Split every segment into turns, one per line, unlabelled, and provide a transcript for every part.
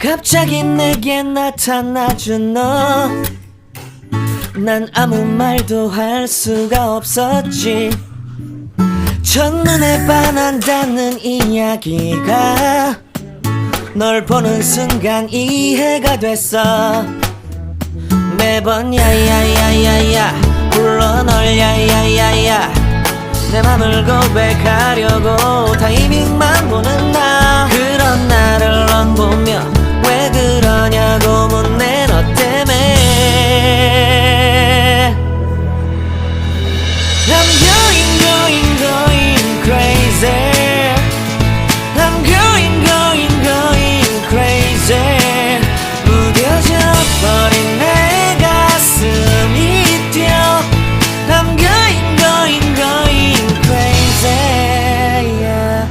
갑자기 내게 나타나준 너, 난 아무 말도 할 수가 없었지. 첫눈에 반한다는 이야기가 널 보는 순간 이해가 됐어. 매번 야야야야야 불러 널 야야야야, 내 맘을 고백하려고 타이밍만 보는 나. 그런 나를 넌 보며 왜 그러냐고 묻네. 너 때문에 I'm going crazy. I'm going crazy. 무뎌져 버린 내 가슴이 뛰어. I'm going crazy, yeah.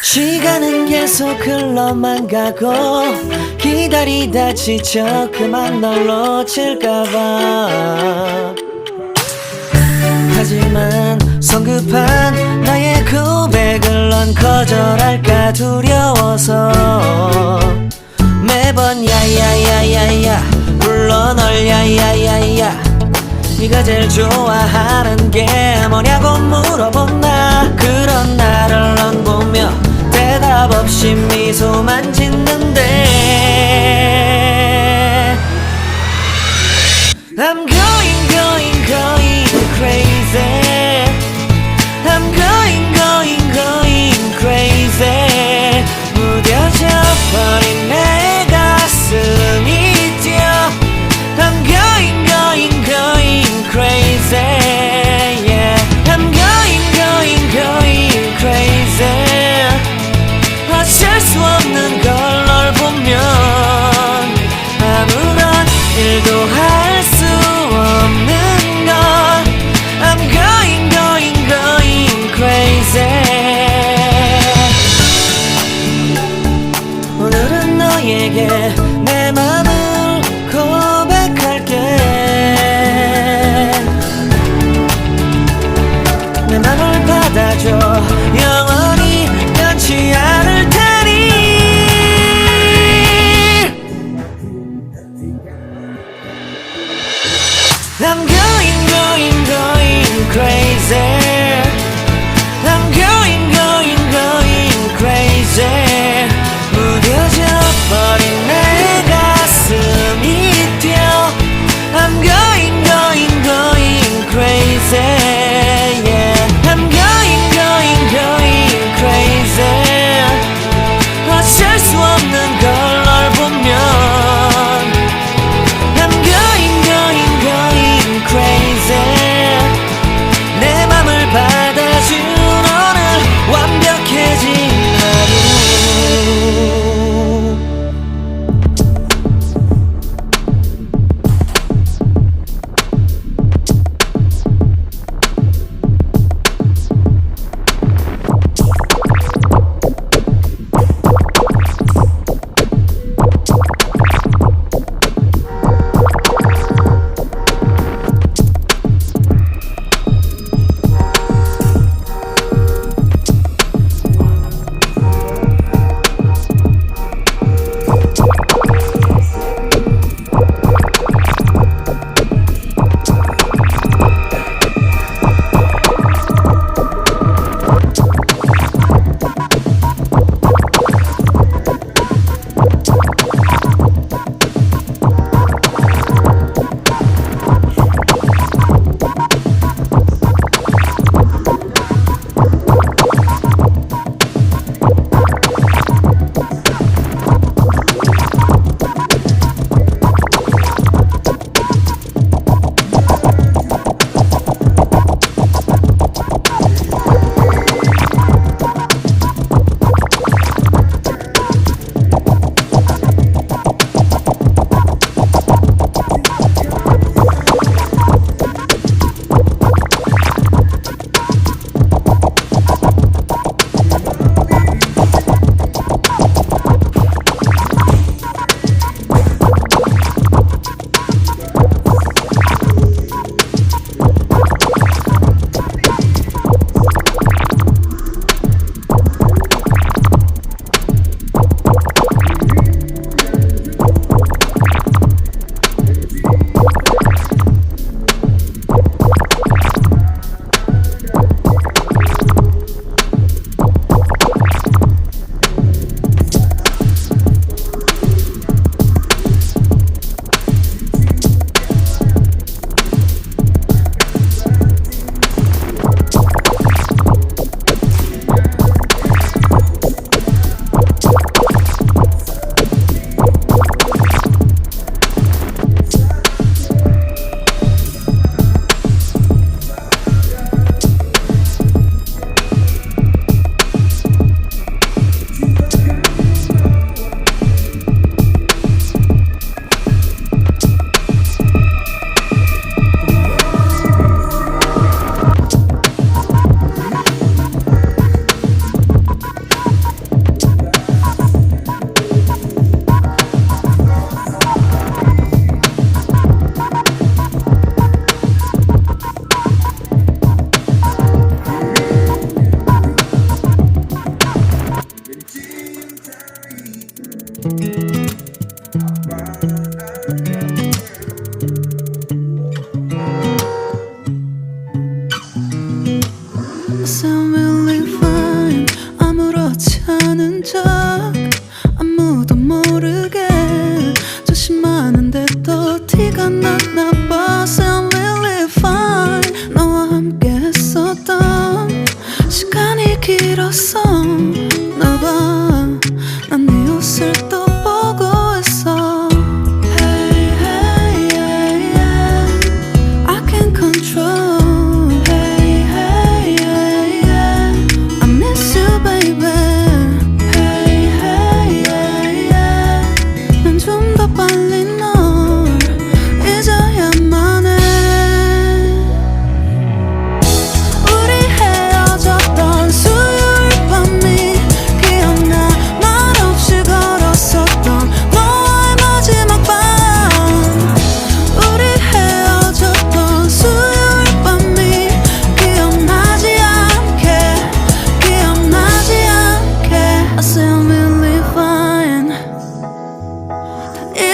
시간은 계속 흘러만 가고 기다리다 지쳐 그만 널 놓칠까봐. 하지만 성급한 나의 고백을 넌 거절할까 두려워서 매번 야야야야야 불러 널 야야야야. 네가 제일 좋아하는 게 뭐냐고 물어본 나. 그런 나를 넌 보며 대답 없이 미소만 짓는데 I'm going crazy. I'm going crazy. 무뎌져 버린 내 가슴이 뛰어. I'm going crazy, yeah. I'm going crazy. 어쩔 수 없는 걸 널 보면 아무런 일도 할 수 없는 걸. I'm going crazy. 오늘은 너에게 내 맘을 고백할게. 내 맘을 받아줘. 영원히 변치 않을 테니. I'm going crazy. I'm going crazy. 무뎌져 버린 내 가슴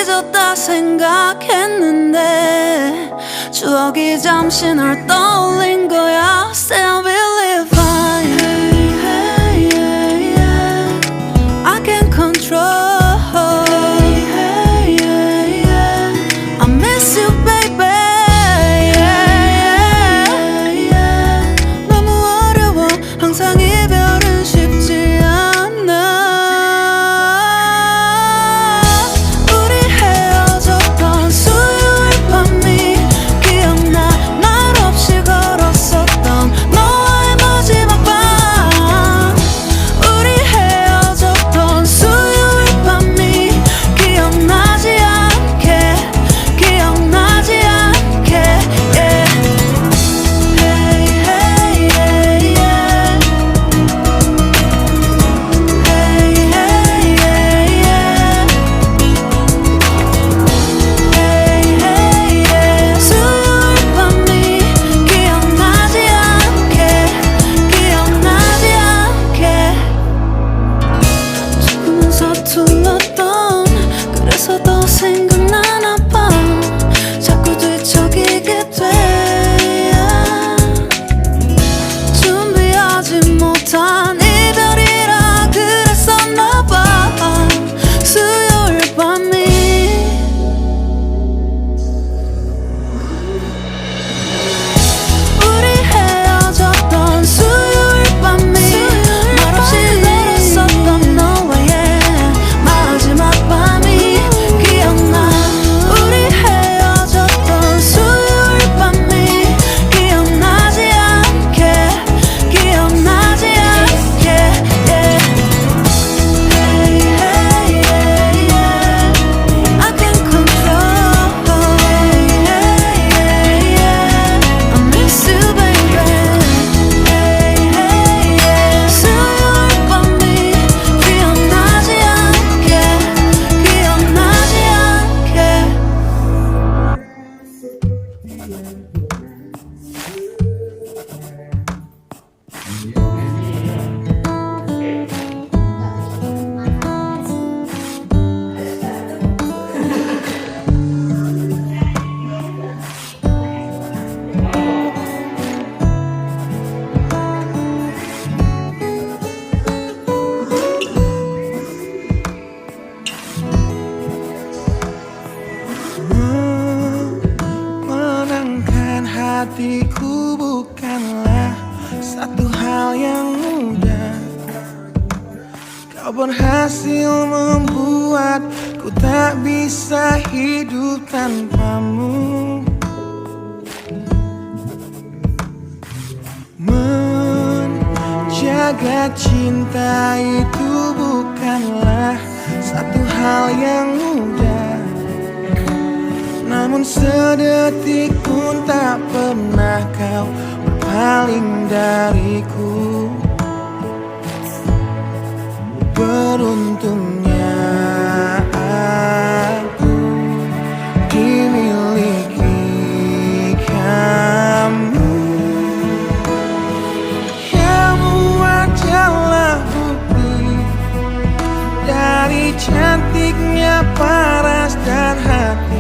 잊었다 생각했는데 추억이 잠시 널 떠올린 거야. Still believe I can't control. I miss you baby. 너무 어려워 항상 이별은 쉽지 않아.
Hatiku bukanlah satu hal yang mudah. Kau berhasil membuatku tak bisa hidup tanpamu. Menjaga cinta itu bukanlah satu hal yang mudah. Namun sedetik pun tak pernah kau berpaling dariku. Beruntungnya aku dimiliki kamu. Kamu adalah bukti dari cantiknya paras dan hati.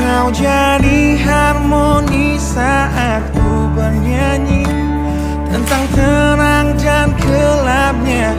Kau jadi harmoni saat ku bernyanyi tentang terang dan gelapnya